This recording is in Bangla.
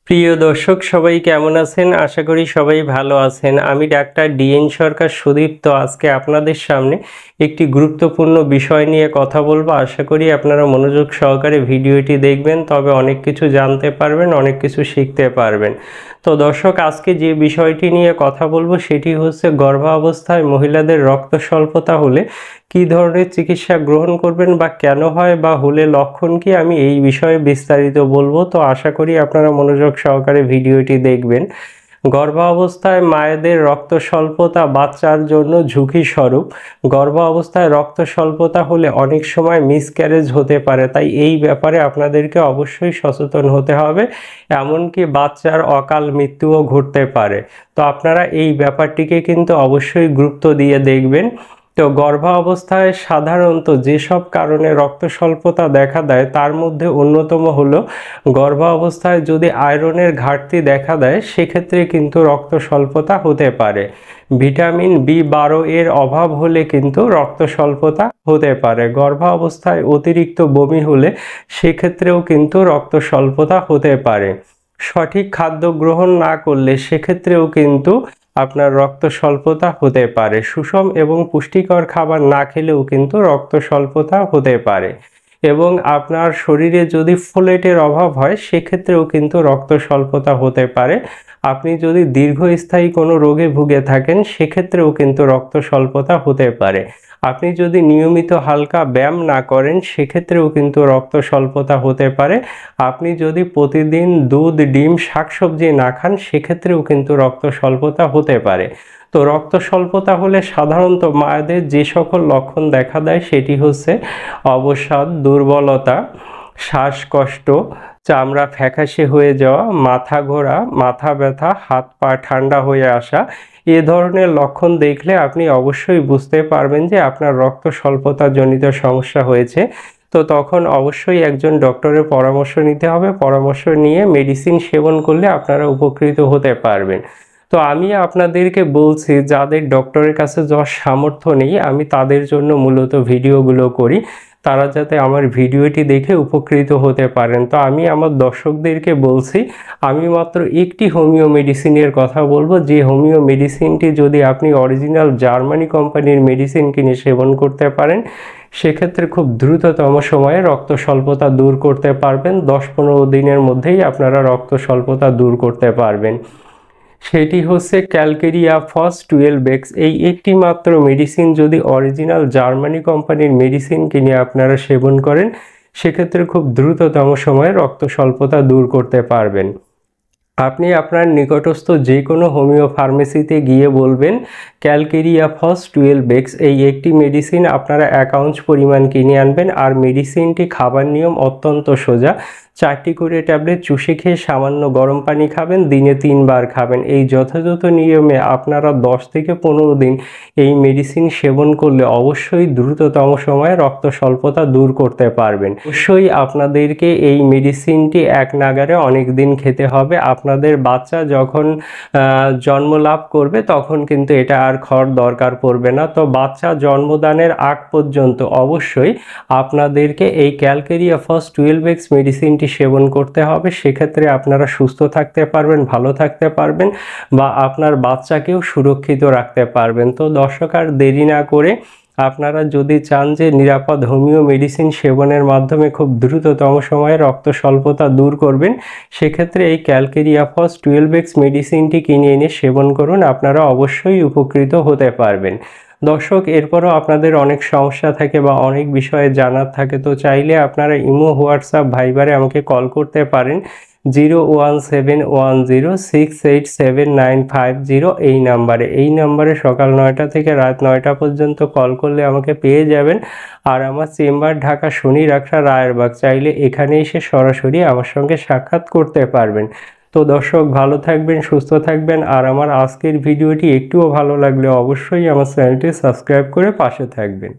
প্রিয় দর্শক সবাই কেমন আছেন? আশা করি সবাই ভালো আছেন। আমি ডাক্তার ডিএন সরকার সুদীপ্ত আজকে আপনাদের সামনে একটি গুরুত্বপূর্ণ বিষয় নিয়ে কথা বলবো। আশা করি আপনারা মনোযোগ সহকারে ভিডিওটি দেখবেন, তবে অনেক কিছু জানতে পারবেন, অনেক কিছু শিখতে পারবেন। তো দর্শক, আজকে যে বিষয়টি নিয়ে কথা বলবো সেটি হচ্ছে গর্ভাবস্থায় মহিলাদের রক্ত স্বল্পতা হলে কী ধরনের চিকিৎসা গ্রহণ করবেন বা কেন হয় বা হলে লক্ষণ কি, আমি এই বিষয়ে বিস্তারিত বলবো। তো আশা করি আপনারা মনোযোগ সহকারে ভিডিওটি দেখবেন। গর্ভাবস্থায় মায়েদের রক্ত স্বল্পতা বাচ্চার জন্য ঝুঁকি স্বরূপ। গর্ভাবস্থায় রক্ত স্বল্পতা হলে অনেক সময় মিসক্যারেজ হতে পারে, তাই এই ব্যাপারে আপনাদেরকে অবশ্যই সচেতন হতে হবে। এমনকি বাচ্চার অকাল মৃত্যুও ঘটতে পারে। তো আপনারা এই ব্যাপারটিকে কিন্তু অবশ্যই গুরুত্ব দিয়ে দেখবেন। তো গর্ভাবস্থায় সাধারণত যেসব কারণে রক্ত স্বল্পতা দেখা দেয় তার মধ্যে অন্যতম হলো গর্ভাবস্থায় যদি আয়রনের ঘাটতি দেখা দেয়, সেক্ষেত্রে কিন্তু রক্ত স্বল্পতা হতে পারে। ভিটামিন বি12 এর অভাব হলে কিন্তু রক্ত স্বল্পতা হতে পারে। গর্ভাবস্থায় অতিরিক্ত বমি হলে সেক্ষেত্রেও কিন্তু রক্ত স্বল্পতা হতে পারে। সঠিক খাদ্য গ্রহণ না করলে সেক্ষেত্রেও কিন্তু আপনার রক্ত স্বল্পতা হতে পারে। সুষম এবং পুষ্টিকর খাবার না খেলেও কিন্তু রক্ত স্বল্পতা হতে পারে। এবং আপনার শরীরে যদি ফোলেটের অভাব হয় সেক্ষেত্রেও কিন্তু রক্ত স্বল্পতা হতে পারে। আপনি যদি দীর্ঘস্থায়ী কোনো রোগে ভুগে থাকেন সেক্ষেত্রেও কিন্তু রক্ত স্বল্পতা হতে পারে। আপনি যদি নিয়মিত হালকা ব্যায়াম না করেন সেক্ষেত্রেও কিন্তু রক্ত স্বল্পতা হতে পারে। আপনি যদি প্রতিদিন দুধ, ডিম, শাকসবজি না খান সেক্ষেত্রেও কিন্তু রক্ত স্বল্পতা হতে পারে। তো রক্ত স্বল্পতা হলে সাধারণত মায়েদের যে সকল লক্ষণ দেখা দেয় সেটি হচ্ছে অবসাদ, দুর্বলতা, শ্বাসকষ্ট, চামড়া ফ্যাকাশে হয়ে যাওয়া, মাথা ঘোরা, মাথা ব্যথা, হাত পা ঠান্ডা হয়ে আসা। এ ধরনের লক্ষণ দেখলে আপনি অবশ্যই বুঝতে পারবেন যে আপনার রক্ত স্বল্পতাজনিত সমস্যা হয়েছে। তো তখন অবশ্যই একজন ডক্টরের পরামর্শ নিতে হবে। পরামর্শ নিয়ে মেডিসিন সেবন করলে আপনারা উপকৃত হতে পারবেন। তো আমি আপনাদেরকে বলছি, যাদের ডক্টরের কাছে যাওয়ার সামর্থ্য নেই, আমি তাদের জন্য মূলত ভিডিওগুলো করি, তারা যাতে আমার ভিডিওটি দেখে উপকৃত হতে পারেন। তো আমি আমার দর্শকদেরকে বলছি, আমি মাত্র একটি হোমিও মেডিসিনের কথা বলবো, যে হোমিও মেডিসিনটি যদি আপনি অরিজিনাল জার্মানি কোম্পানির মেডিসিন কিনে সেবন করতে পারেন সেক্ষেত্রে খুব দ্রুততম সময়ে রক্ত স্বল্পতা দূর করতে পারবেন। 10-15 দিনের মধ্যেই আপনারা রক্ত স্বল্পতা দূর করতে পারবেন। সেটি হচ্ছে ক্যালকেরিয়া ফস 12x। এই একটি মাত্র মেডিসিন যদি অরিজিনাল জার্মানি কোম্পানির মেডিসিন কিনে আপনারা সেবন করেন সেক্ষেত্রে খুব দ্রুততম সময়ে রক্ত স্বল্পতা দূর করতে পারবেন। আপনি আপনার নিকটস্থ যে কোনো হোমিও ফার্মেসিতে গিয়ে বলবেন ক্যালকেরিয়া ফস 12x, এই একটি মেডিসিন আপনারা 1 আউন্স পরিমাণ কিনে আনবেন। আর মেডিসিনটি খাবার নিয়ম অত্যন্ত সোজা। 4টি করে ট্যাবলেট চুষে খেয়ে সামান্য গরম পানি খাবেন, দিনে 3 বার খাবেন। এই যথাযথ নিয়মে আপনারা 10 থেকে 15 দিন এই মেডিসিন সেবন করলে অবশ্যই দ্রুততম সময়ে রক্ত স্বল্পতা দূর করতে পারবেন। অবশ্যই আপনাদেরকে এই মেডিসিনটি এক নাগারে অনেক দিন খেতে হবে। আপনাদের বাচ্চা যখন জন্ম লাভ করবে তখন কিন্তু এটা আর খাওয়ার দরকার পড়বে না। তো বাচ্চা জন্মদানের আগ পর্যন্ত অবশ্যই আপনাদেরকে এই ক্যালকেরিয়া ফস 12x মেডিসিনটি সেবন করতে হবে। সেক্ষেত্রে আপনারা সুস্থ থাকতে পারবেন, ভালো থাকতে পারবেন বা আপনার বাচ্চাকেও সুরক্ষিত রাখতে পারবেন। তো দর্শক, আর দেরি না করে আপনারা যদি চান যে নিরাপদ হোমিও মেডিসিন সেবনের মাধ্যমে খুব দ্রুততম সময়ে রক্ত স্বল্পতা দূর করবেন সেক্ষেত্রে এই ক্যালকেরিয়া ফস 12x মেডিসিনটি কিনে এনে সেবন করুন, আপনারা অবশ্যই উপকৃত হতে পারবেন। দর্শক, এরপরও আপনাদের অনেক সমস্যা থাকে বা অনেক বিষয়ে জানার থাকে, তো চাইলে আপনারা ইমো, হোয়াটসঅ্যাপ, ভাইবারে আমাকে কল করতে পারেন 01710687950 এই নাম্বারে সকাল 9টা থেকে রাত 9টা পর্যন্ত কল করলে আমাকে পেয়ে যাবেন। আর আমার চেম্বার ঢাকা শনি রাখা রায়েরবাগ, চাইলে এখানে এসে সরাসরি আমার সঙ্গে সাক্ষাৎ করতে পারবেন। তো দর্শক, ভালো থাকবেন, সুস্থ থাকবেন। আর আমার আজকের ভিডিওটি একটুও ভালো লাগলে অবশ্যই আমার চ্যানেলটি সাবস্ক্রাইব করে পাশে থাকবেন।